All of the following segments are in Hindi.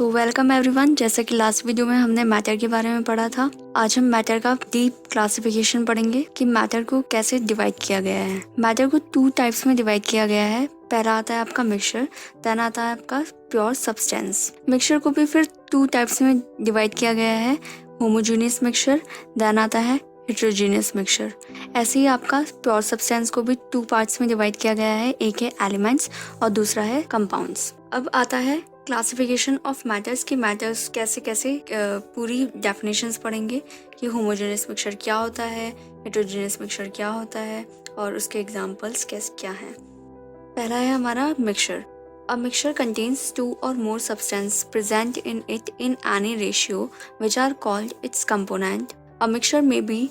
So welcome everyone. जैसा कि लास्ट वीडियो में हमने मैटर के बारे में पढ़ा था, आज हम मैटर का डीप क्लासिफिकेशन पढ़ेंगे कि मैटर को कैसे डिवाइड किया गया है। मैटर को 2 टाइप्स में डिवाइड किया गया है। पहला आता है आपका मिक्सचर, देन आता है आपका प्योर सब्सटेंस। मिक्सचर को भी फिर 2 टाइप्स में डिवाइड किया गया है, होमोजेनियस मिक्सचर, देन आता है हेटेरोजेनियस मिक्सचर। ऐसे ही आपका प्योर सब्सटेंस को भी 2 पार्ट्स में डिवाइड किया गया है, एक है एलिमेंट्स और दूसरा है कंपाउंड्स। अब आता है क्लासिफिकेशन ऑफ मैटर्स कि मैटर्स कैसे कैसे पूरी डेफिनेशंस पढ़ेंगे कि होमोजेनियस मिक्सचर क्या होता है, हेटेरोजेनियस मिक्सचर क्या होता है और उसके एग्जांपल्स कैसे क्या हैं। पहला है हमारा mixture. A mixture contains 2 or more substances present in it in any ratio which are called its component. A mixture may be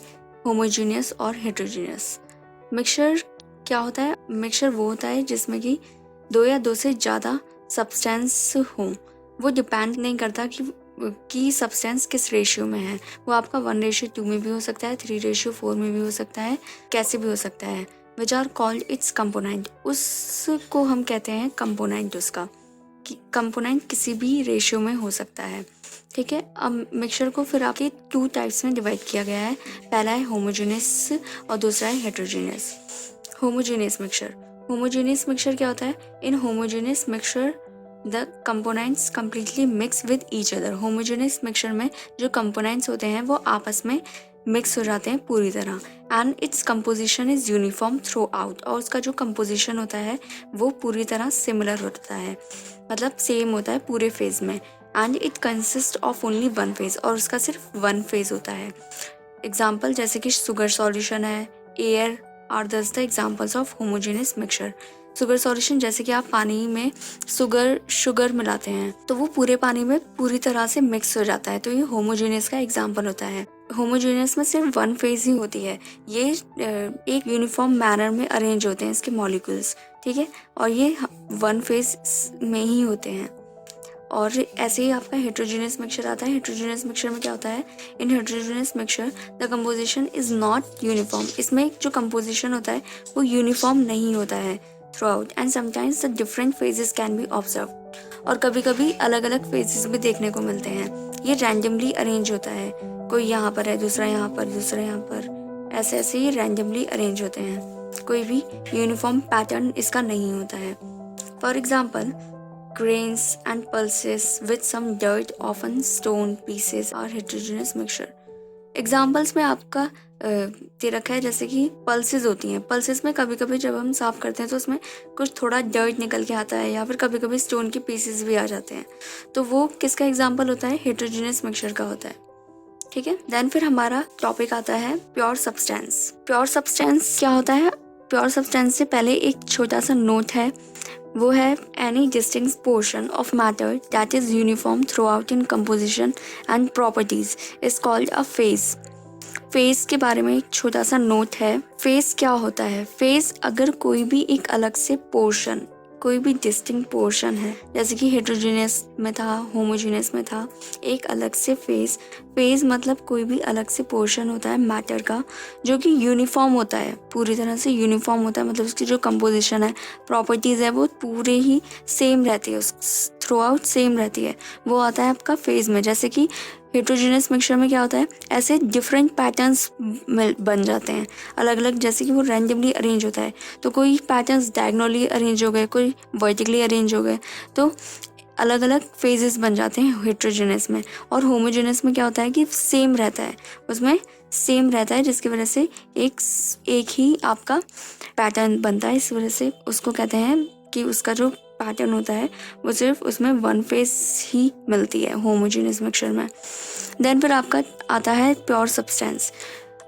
homogeneous or heterogeneous. Mixture क्या होता है? मिक्सचर वो होता है जिसमें कि 2 या 2 से ज़्यादा सब्सटेंस हों। वो डिपेंड नहीं करता कि सब्सटेंस किस रेशियो में है। वो आपका 1:2 में भी हो सकता है, 3:4 में भी हो सकता है, कैसे भी हो सकता है। Which are called its component, उसको हम कहते हैं कंपोनेंट। उसका कंपोनेंट किसी भी रेशियो में हो सकता है, ठीक है। अब मिक्सचर को फिर आपके 2 टाइप्स में डिवाइड किया गया है। पहला है होमोजेनियस और दूसरा है heterogeneous. Homogeneous mixture. Homogeneous mixture क्या होता है? In homogeneous mixture the components completely mix with each other. Homogeneous mixture में जो कंपोनेंट्स होते हैं वो आपस में मिक्स हो जाते हैं पूरी तरह। And its composition is uniform through out, और उसका जो कंपोजिशन होता है वो पूरी तरह सिमिलर होता है, मतलब सेम होता है पूरे फेज में। And it consist of only 1 phase, और उसका सिर्फ 1 फेज होता है। एग्जाम्पल जैसे कि शुगर सॉल्यूशन है, एयर आर दस the examples of homogeneous mixture. Sugar solution जैसे कि आप पानी में शुगर मिलाते हैं तो वो पूरे पानी में पूरी तरह से मिक्स हो जाता है, तो ये होमोजेनियस का एग्जाम्पल होता है। होमोजेनियस में सिर्फ 1 फेज ही होती है, ये एक यूनिफॉर्म मैनर में अरेंज होते हैं इसके मॉलिक्यूल्स, ठीक है, और ये 1 फेज में ही होते हैं। और ऐसे ही आपका हेटेरोजेनियस मिक्सचर आता है। हेटेरोजेनियस मिक्सचर में क्या होता है? In heterogeneous mixture the composition is not uniform. इसमें जो कंपोजिशन होता है वो यूनिफॉर्म नहीं होता है through out, and sometimes the different phases can be observe, और कभी कभी अलग अलग फेजेस भी देखने को मिलते हैं। ये रैंडमली अरेंज होता है, कोई यहाँ पर है, दूसरा यहाँ पर, दूसरा यहाँ पर, ऐसे ऐसे ही रैंडमली अरेंज होते हैं। कोई भी यूनिफॉर्म पैटर्न इसका नहीं होता है। For example, grains and pulses with some dirt, often stone pieces are heterogeneous mixture. Examples में आपका दे रखा है जैसे कि पल्सेस होती हैं। पल्सेस में कभी कभी जब हम साफ करते हैं तो उसमें कुछ थोड़ा डर्ट निकल के आता है, या फिर कभी कभी स्टोन के पीसेस भी आ जाते हैं, तो वो किसका एग्जाम्पल होता है? हेटेरोजेनियस मिक्सचर का होता है, ठीक है। देन फिर हमारा टॉपिक आता है प्योर सब्सटेंस। प्योर सब्सटेंस क्या होता है? प्योर सब्सटेंस से पहले एक छोटा सा नोट है, वो है any distinct portion of matter that is uniform through out in composition and properties is called a phase. Phase के बारे में एक छोटा सा नोट है। फेज क्या होता है? फेज अगर कोई भी एक अलग से पोर्शन, कोई भी डिस्टिंक्ट पोर्शन है, जैसे कि हेटेरोजेनियस में था, होमोजेनियस में था, एक अलग से फेज मतलब कोई भी अलग से पोर्शन होता है मैटर का जो कि यूनिफॉर्म होता है, पूरी तरह से यूनिफॉर्म होता है, मतलब उसकी जो कंपोजिशन है, प्रॉपर्टीज़ है, वो पूरे ही सेम रहती है, थ्रू आउट सेम रहती है, वो आता है आपका फेज में। जैसे कि हेटेरोजेनियस मिक्सचर में क्या होता है? ऐसे डिफरेंट पैटर्न्स बन जाते हैं अलग अलग, जैसे कि वो रैंडमली अरेंज होता है, तो कोई पैटर्न्स डायगोनली अरेंज हो गए, कोई वर्टिकली अरेंज हो गए, तो अलग अलग फेजेस बन जाते हैं हेटेरोजेनियस में। और होमोजेनियस में क्या होता है कि सेम रहता है, उसमें सेम रहता है, जिसकी वजह से एक ही आपका पैटर्न बनता है। इस वजह से उसको कहते हैं कि उसका जो पैटर्न होता है वो सिर्फ उसमें 1 फेज ही मिलती है होमोजेनियस मिक्सचर में। देन फिर आपका आता है pure substance.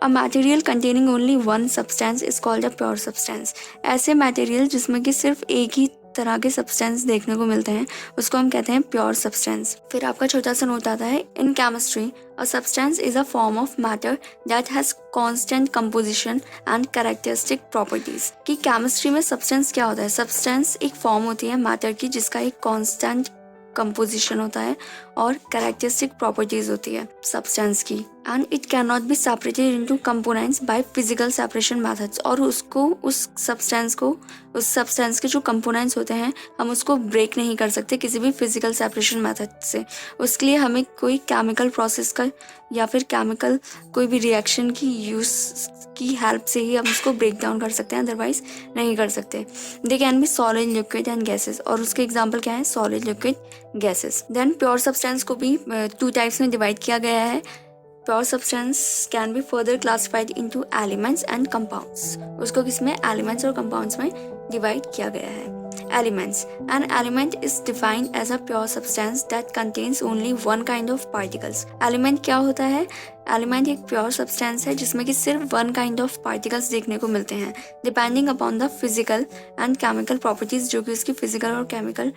A material containing only 1 substance is called a pure substance. ऐसे मटेरियल जिसमें कि सिर्फ एक ही तरह के सब्सटेंस देखने को मिलते हैं उसको हम कहते हैं प्योर सब्सटेंस। फिर आपका छोटा सा नोट आता है, in chemistry a substance is a form of matter that has constant composition and characteristic properties. कि केमिस्ट्री में सब्सटेंस क्या होता है? सब्सटेंस एक फॉर्म होती है मैटर की जिसका एक कांस्टेंट कंपोजिशन होता है और कैरेक्टरिस्टिक प्रॉपर्टीज होती है सब्सटेंस की, and it can not be separated into components by physical separation methods. और उसको उस सब्सटेंस के जो कंपोनेंट्स होते हैं हम उसको ब्रेक नहीं कर सकते किसी भी फिजिकल सेपरेशन मेथड से। उसके लिए हमें कोई केमिकल प्रोसेस का या फिर केमिकल कोई भी रिएक्शन की यूज़ की हेल्प से ही हम उसको ब्रेक डाउन कर सकते हैं, अदरवाइज नहीं कर सकते। They can be solid, liquid and gases, और उसके एग्जांपल क्या है, solid, liquid, gases. Then pure substance को भी 2 टाइप्स में डिवाइड किया गया है। Pure substance can be further classified into elements and compounds. उसको किसमें, एलिमेंट्स और कंपाउंड्स में डिवाइड किया गया है। Elements. An element is defined as a pure substance that contains only one kind of particles. Element क्या होता है? Element एक pure substance है जिसमें कि सिर्फ one kind of particles देखने को मिलते हैं, depending upon the physical and chemical properties, जो कि उसकी physical और chemical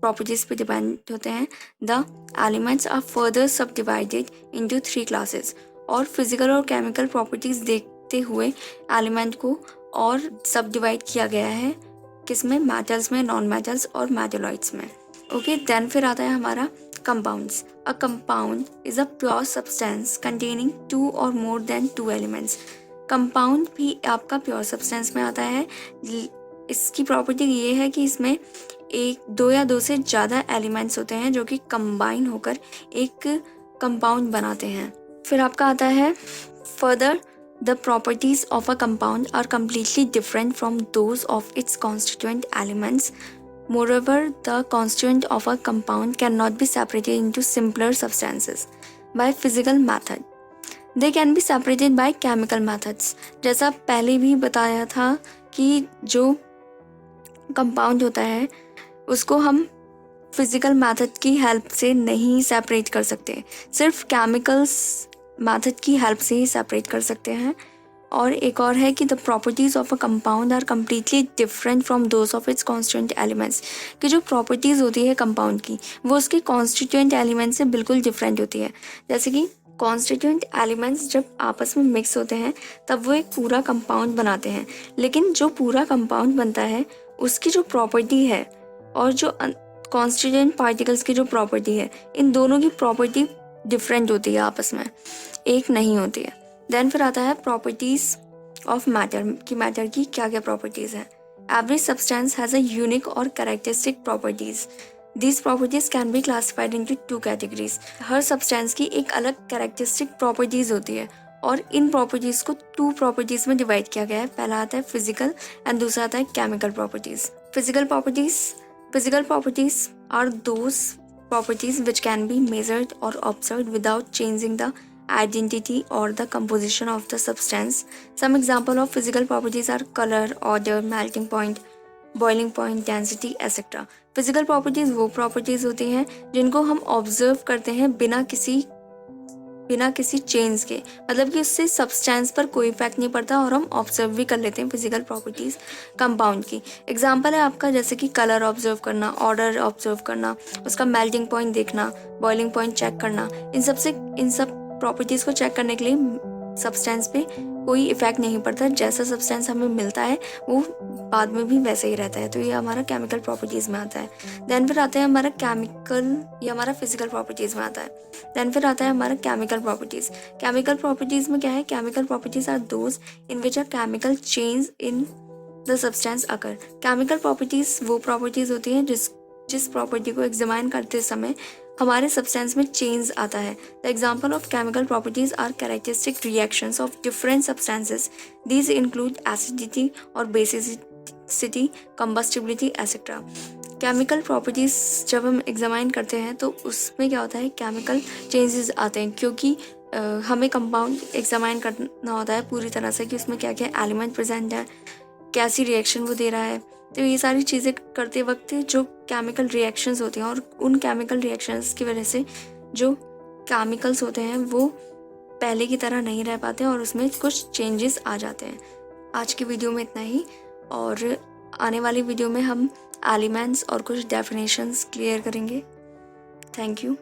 properties पे depend होते हैं। The elements are further subdivided into 3 classes. और physical और chemical properties देखते हुए element को और subdivide किया गया है किसमें, मेटल्स में, नॉन मेटल्स और मेटेलॉइड्स में। ओके, देन फिर आता है हमारा compounds. A compound is a pure substance containing 2 और मोर देन 2 एलिमेंट्स। कंपाउंड भी आपका प्योर सब्सटेंस में आता है। इसकी प्रॉपर्टी ये है कि इसमें 2 या 2 से ज़्यादा एलिमेंट्स होते हैं जो कि कंबाइन होकर एक कंपाउंड बनाते हैं। फिर आपका आता है further, the properties of a compound are completely different from those of its constituent elements. Moreover, the constituent of a compound cannot be separated into simpler substances by physical method. They can be separated by chemical methods. जैसा पहले भी बताया था कि जो कंपाउंड होता है उसको हम फिजिकल मेथड की हेल्प से नहीं सेपरेट कर सकते, सिर्फ केमिकल्स मेथड की हेल्प से ही सेपरेट कर सकते हैं। और एक और है कि the properties of a compound are completely different from those of its constituent elements. कि जो प्रॉपर्टीज़ होती है कंपाउंड की वो उसके कॉन्स्टिट्यूएंट एलिमेंट से बिल्कुल डिफरेंट होती है। जैसे कि कॉन्स्टिट्यूएंट एलिमेंट्स जब आपस में मिक्स होते हैं तब वो एक पूरा कंपाउंड बनाते हैं, लेकिन जो पूरा कंपाउंड बनता है उसकी जो प्रॉपर्टी है और जो कॉन्स्टिट्यूएंट पार्टिकल्स की जो प्रॉपर्टी है, इन दोनों की प्रॉपर्टी डिफरेंट होती है, आपस में एक नहीं होती है। देन फिर आता है प्रॉपर्टीज ऑफ मैटर, कि मैटर की क्या क्या प्रॉपर्टीज हैं। Every substance has a unique और characteristic properties. These properties can be classified into 2 categories. हर सब्सटेंस की एक अलग कैरेक्टरिस्टिक प्रॉपर्टीज होती है और इन प्रॉपर्टीज को 2 प्रॉपर्टीज में डिवाइड किया गया है। पहला आता है फिजिकल एंड दूसरा आता है chemical properties. Physical properties are those properties which can be measured or observed without changing the identity or the composition of the substance. Some example of physical properties are color, odor, melting point, boiling point, density, etc. Physical properties वो properties होती हैं जिनको हम observe करते हैं बिना किसी चेंज के, मतलब कि उससे सब्सटेंस पर कोई इफेक्ट नहीं पड़ता और हम ऑब्जर्व भी कर लेते हैं फिजिकल प्रॉपर्टीज़ कंपाउंड की। एग्जांपल है आपका जैसे कि कलर ऑब्जर्व करना, ऑर्डर ऑब्जर्व करना, उसका मेल्टिंग पॉइंट देखना, बॉइलिंग पॉइंट चेक करना। इन सब प्रॉपर्टीज़ को चेक करने के लिए सब्सटेंस पे कोई इफेक्ट नहीं पड़ता। जैसा सब्सटेंस हमें मिलता है वो बाद में भी वैसे ही रहता है। तो ये हमारा केमिकल प्रॉपर्टीज़ में आता है। देन फिर आता है हमारा केमिकल, ये हमारा फिजिकल प्रॉपर्टीज़ में आता है। देन फिर आता है हमारा केमिकल प्रॉपर्टीज़। केमिकल प्रॉपर्टीज़ में क्या है, chemical properties are those in which a chemical change in the substance occur. Chemical properties वो प्रॉपर्टीज़ होती हैं जिस प्रॉपर्टी को एग्जामाइन करते समय हमारे सब्सटेंस में चेंज आता है। The example of chemical properties are characteristic reactions of different substances. These include acidity और basicity, combustibility etcetera. Chemical properties जब हम एग्जामाइन करते हैं तो उसमें क्या होता है, केमिकल चेंजेस आते हैं, क्योंकि हमें कंपाउंड एग्जामाइन करना होता है पूरी तरह से कि उसमें क्या क्या एलिमेंट प्रेजेंट है, कैसी रिएक्शन वो दे रहा है। तो ये सारी चीज़ें करते वक्त जो केमिकल रिएक्शंस होती हैं और उन केमिकल रिएक्शंस की वजह से जो केमिकल्स होते हैं वो पहले की तरह नहीं रह पाते और उसमें कुछ चेंजेस आ जाते हैं। आज की वीडियो में इतना ही, और आने वाली वीडियो में हम एलिमेंट्स और कुछ डेफिनेशंस क्लियर करेंगे। Thank you.